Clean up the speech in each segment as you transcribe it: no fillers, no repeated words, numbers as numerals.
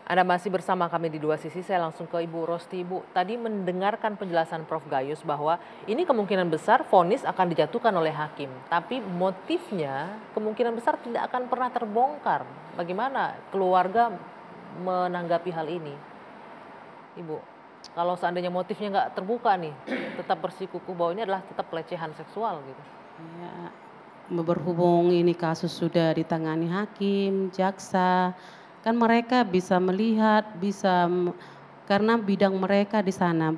Anda masih bersama kami di Dua Sisi, saya langsung ke Ibu Rosti. Ibu, tadi mendengarkan penjelasan Prof. Gayus bahwa ini kemungkinan besar vonis akan dijatuhkan oleh hakim. Tapi motifnya kemungkinan besar tidak akan pernah terbongkar. Bagaimana keluarga menanggapi hal ini? Ibu, kalau seandainya motifnya nggak terbuka nih, tetap bersikukuh bahwa ini adalah tetap pelecehan seksual gitu. Ya, berhubung ini kasus sudah ditangani hakim, jaksa, kan mereka bisa melihat, karena bidang mereka di sana,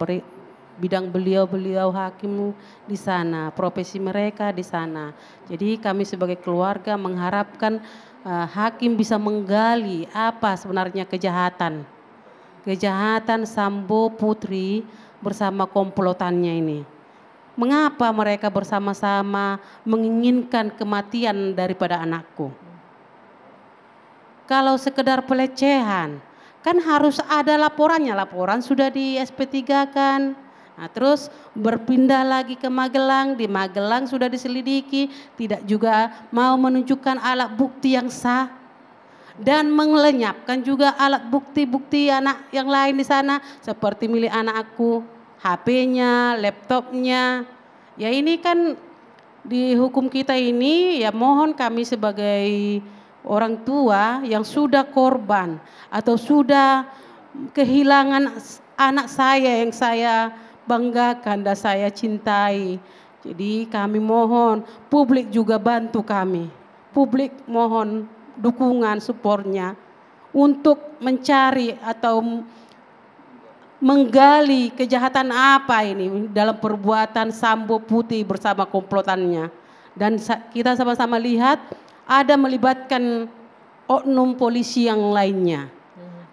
bidang beliau hakim di sana, profesi mereka di sana. Jadi kami sebagai keluarga mengharapkan hakim bisa menggali apa sebenarnya kejahatan Sambo Putri bersama komplotannya ini. Mengapa mereka bersama-sama menginginkan kematian daripada anakku? Kalau sekedar pelecehan, kan harus ada laporannya. Laporan sudah di SP3 kan. Nah, terus berpindah lagi ke Magelang. Di Magelang sudah diselidiki, tidak juga mau menunjukkan alat bukti yang sah. Dan melenyapkan juga alat bukti-bukti anak yang lain di sana. Seperti milik anak aku, HP-nya, laptopnya. Ya ini kan di hukum kita ini, ya mohon kami sebagai orang tua yang sudah korban atau sudah kehilangan anak saya yang saya banggakan dan saya cintai. Jadi kami mohon publik juga bantu kami. Publik mohon dukungan, supportnya untuk mencari atau menggali kejahatan apa ini dalam perbuatan Sambo Putri bersama komplotannya. Dan kita sama-sama lihat ada melibatkan oknum polisi yang lainnya.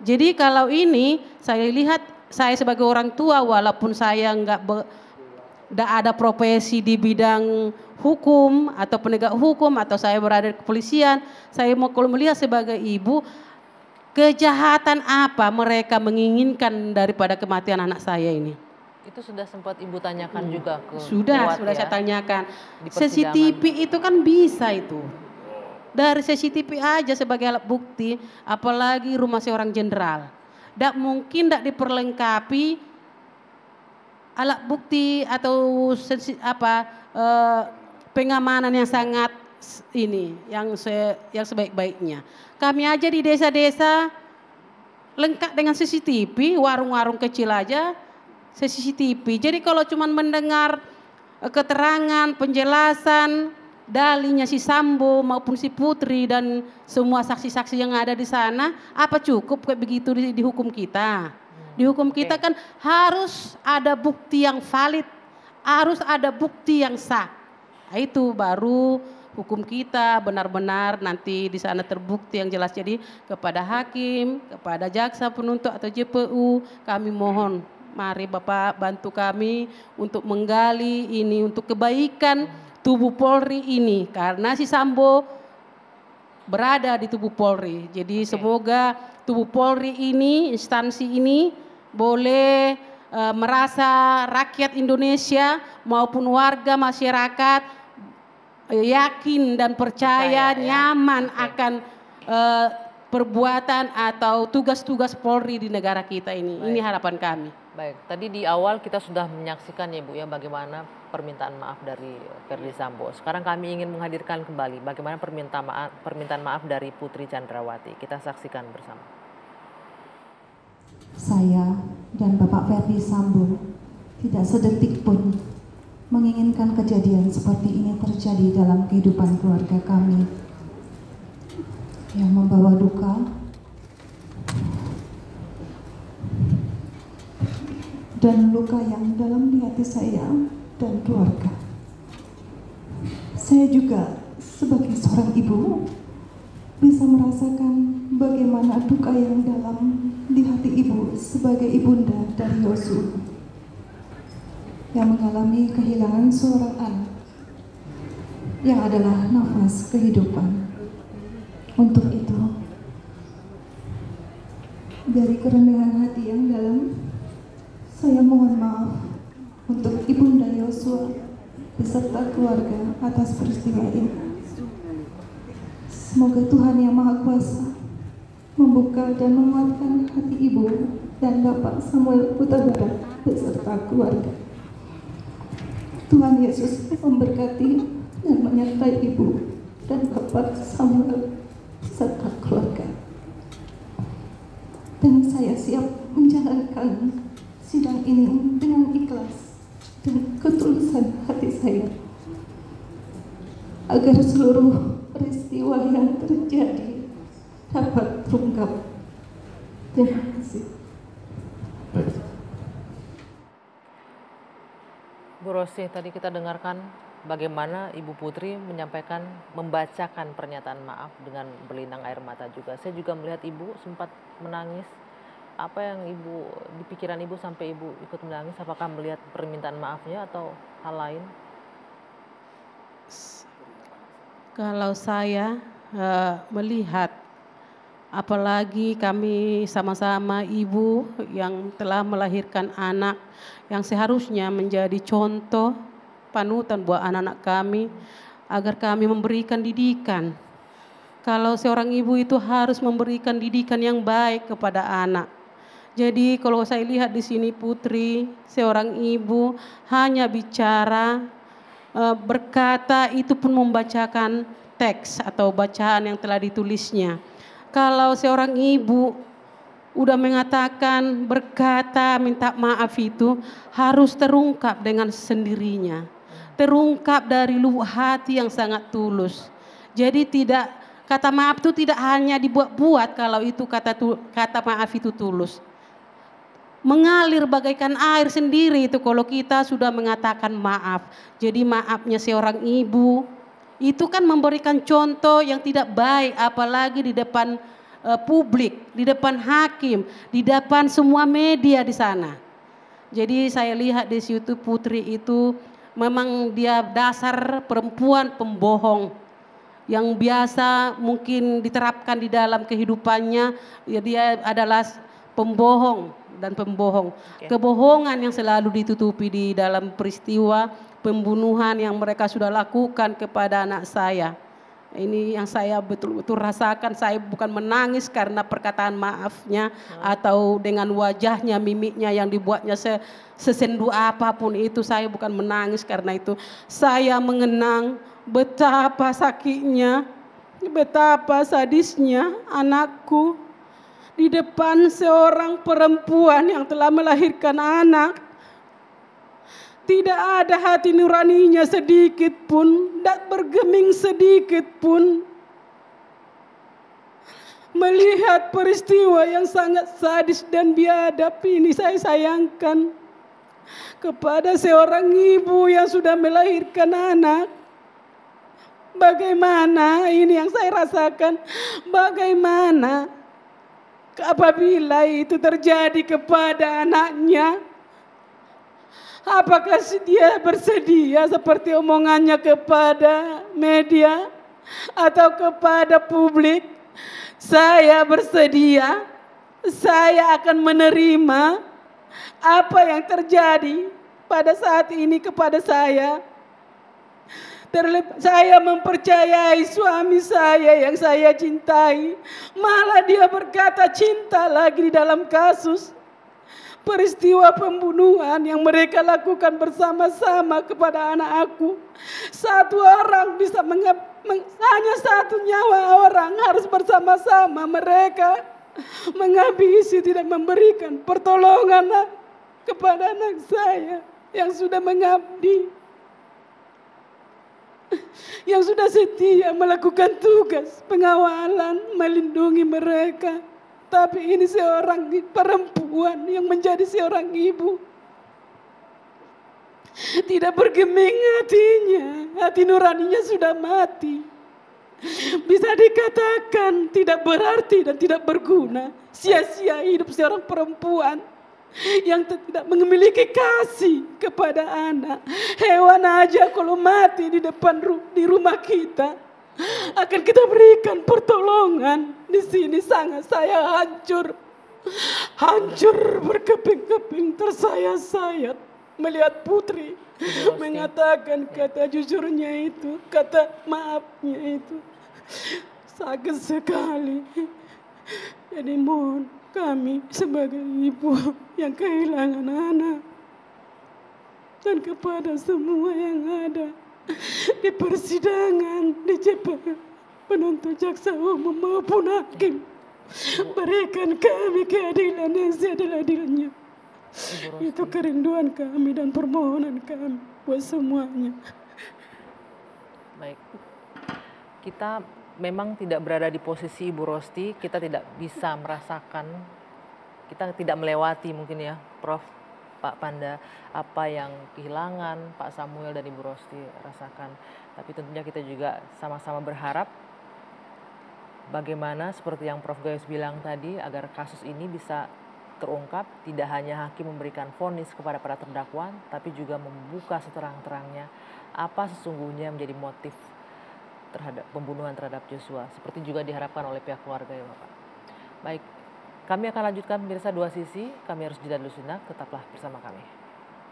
Jadi kalau ini saya lihat, saya sebagai orang tua walaupun saya enggak ada profesi di bidang hukum atau penegak hukum atau saya berada di kepolisian, saya mau kalau melihat sebagai ibu, kejahatan apa mereka menginginkan daripada kematian anak saya ini. Itu sudah sempat Ibu tanyakan juga ke Sudah saya tanyakan. CCTV itu kan bisa itu. Dari CCTV aja sebagai alat bukti, apalagi rumah seorang jenderal. Tidak mungkin tidak diperlengkapi alat bukti atau pengamanan yang sangat ini, yang sebaik-baiknya. Kami aja di desa-desa lengkap dengan CCTV, warung-warung kecil aja CCTV. Jadi kalau cuma mendengar keterangan, penjelasan, dalinya si Sambo maupun si Putri dan semua saksi-saksi yang ada di sana, apa cukup kayak begitu di hukum kita? Di hukum kita kan harus ada bukti yang valid, harus ada bukti yang sah. Nah, itu baru hukum kita benar-benar nanti di sana terbukti yang jelas. Jadi kepada hakim, kepada jaksa penuntut atau JPU, kami mohon mari Bapak bantu kami untuk menggali ini untuk kebaikan tubuh Polri ini, karena si Sambo berada di tubuh Polri. Jadi semoga tubuh Polri ini, instansi ini boleh merasa rakyat Indonesia maupun warga masyarakat yakin dan percaya nyaman akan perbuatan atau tugas-tugas Polri di negara kita ini. Baik. Ini harapan kami. Baik, tadi di awal kita sudah menyaksikan ya Bu ya bagaimana permintaan maaf dari Ferdy Sambo. Sekarang kami ingin menghadirkan kembali bagaimana permintaan maaf dari Putri Chandrawati. Kita saksikan bersama. Saya dan Bapak Ferdy Sambo tidak sedetik pun menginginkan kejadian seperti ini terjadi dalam kehidupan keluarga kami yang membawa duka dan luka yang dalam di hati saya dan keluarga. Saya juga sebagai seorang ibu bisa merasakan bagaimana duka yang dalam di hati ibu sebagai ibunda dari Yosua yang mengalami kehilangan seorang anak yang adalah nafas kehidupan. Untuk itu, dari kerendahan hati yang dalam, saya mohon maaf untuk ibunda Yosua beserta keluarga atas peristiwa ini. Semoga Tuhan yang Maha Kuasa membuka dan menguatkan hati Ibu dan Bapak Samuel Huta Barat beserta keluarga. Tuhan Yesus memberkati dan menyertai Ibu dan Bapak Samuel serta keluarga. Dan saya siap menjalankan sidang ini dengan ikhlas dan ketulusan hati saya, agar seluruh peristiwa yang terjadi dapat terungkap. Terima kasih. Bu Rosti, tadi kita dengarkan bagaimana Ibu Putri menyampaikan, membacakan pernyataan maaf dengan berlinang air mata juga. Saya juga melihat Ibu sempat menangis. Apa yang di pikiran Ibu sampai Ibu ikut menangis? Apakah melihat permintaan maafnya atau hal lain? Kalau saya melihat, apalagi kami sama-sama ibu yang telah melahirkan anak yang seharusnya menjadi contoh panutan buat anak-anak kami, agar kami memberikan didikan. Kalau seorang ibu itu harus memberikan didikan yang baik kepada anak. Jadi kalau saya lihat di sini Putri, seorang ibu hanya bicara, berkata, itu pun membacakan teks atau bacaan yang telah ditulisnya. Kalau seorang ibu udah mengatakan, berkata, minta maaf, itu harus terungkap dengan sendirinya. Terungkap dari lubuk hati yang sangat tulus. Jadi kata maaf itu tidak hanya dibuat-buat kalau itu kata maaf itu tulus. Mengalir bagaikan air sendiri itu kalau kita sudah mengatakan maaf. Jadi maafnya seorang ibu itu kan memberikan contoh yang tidak baik, apalagi di depan publik, di depan hakim, di depan semua media di sana. Jadi saya lihat di situ Putri itu memang dia dasar perempuan pembohong yang biasa mungkin diterapkan di dalam kehidupannya. Ya, dia adalah pembohong dan pembohong. Kebohongan yang selalu ditutupi di dalam peristiwa pembunuhan yang mereka sudah lakukan kepada anak saya. Ini yang saya betul-betul rasakan. Saya bukan menangis karena perkataan maafnya atau dengan wajahnya, mimiknya yang dibuatnya sesendu apapun itu. Saya bukan menangis karena itu. Saya mengenang betapa sakitnya, betapa sadisnya anakku di depan seorang perempuan yang telah melahirkan anak. Tidak ada hati nuraninya sedikit pun, tidak bergeming sedikit pun. Melihat peristiwa yang sangat sadis dan biadab ini, saya sayangkan kepada seorang ibu yang sudah melahirkan anak. Bagaimana ini yang saya rasakan, bagaimana apabila itu terjadi kepada anaknya. Apakah dia bersedia seperti omongannya kepada media atau kepada publik? Saya bersedia, saya akan menerima apa yang terjadi pada saat ini kepada saya. Saya mempercayai suami saya yang saya cintai, malah dia berkata cinta lagi di dalam kasus peristiwa pembunuhan yang mereka lakukan bersama-sama kepada anak aku. Satu orang bisa hanya satu nyawa orang harus bersama-sama mereka menghabisi, tidak memberikan pertolongan kepada anak saya yang sudah mengabdi, yang sudah setia melakukan tugas pengawalan, melindungi mereka. Tapi ini seorang perempuan yang menjadi seorang ibu. Tidak bergeming hatinya, hati nuraninya sudah mati. Bisa dikatakan tidak berarti dan tidak berguna. Sia-sia hidup seorang perempuan yang tidak memiliki kasih kepada anak. Hewan aja kalau mati di depan di rumah kita, akan kita berikan pertolongan. Di sini sangat saya hancur berkeping-keping, tersayat-sayat melihat Putri mengatakan kata jujurnya itu, kata maafnya itu. Sakit sekali. Jadi mohon kami sebagai ibu yang kehilangan anak dan kepada semua yang ada di persidangan, di penuntut jaksa umum maupun hakim, berikan kami keadilan yang seadil-adilnya. Itu kerinduan kami dan permohonan kami buat semuanya. Baik, kita memang tidak berada di posisi Ibu Rosti, kita tidak bisa merasakan, kita tidak melewati mungkin ya Prof, Pak Panda, apa yang kehilangan Pak Samuel dan Ibu Rosti rasakan. Tapi tentunya kita juga sama-sama berharap bagaimana seperti yang Prof Gayus bilang tadi, agar kasus ini bisa terungkap, tidak hanya hakim memberikan vonis kepada para terdakwa, tapi juga membuka seterang-terangnya apa sesungguhnya menjadi motif terhadap pembunuhan terhadap Joshua, seperti juga diharapkan oleh pihak keluarga ya Bapak. Baik, kami akan lanjutkan pemirsa Dua Sisi, kami harus jeda dulu sejenak, tetaplah bersama kami.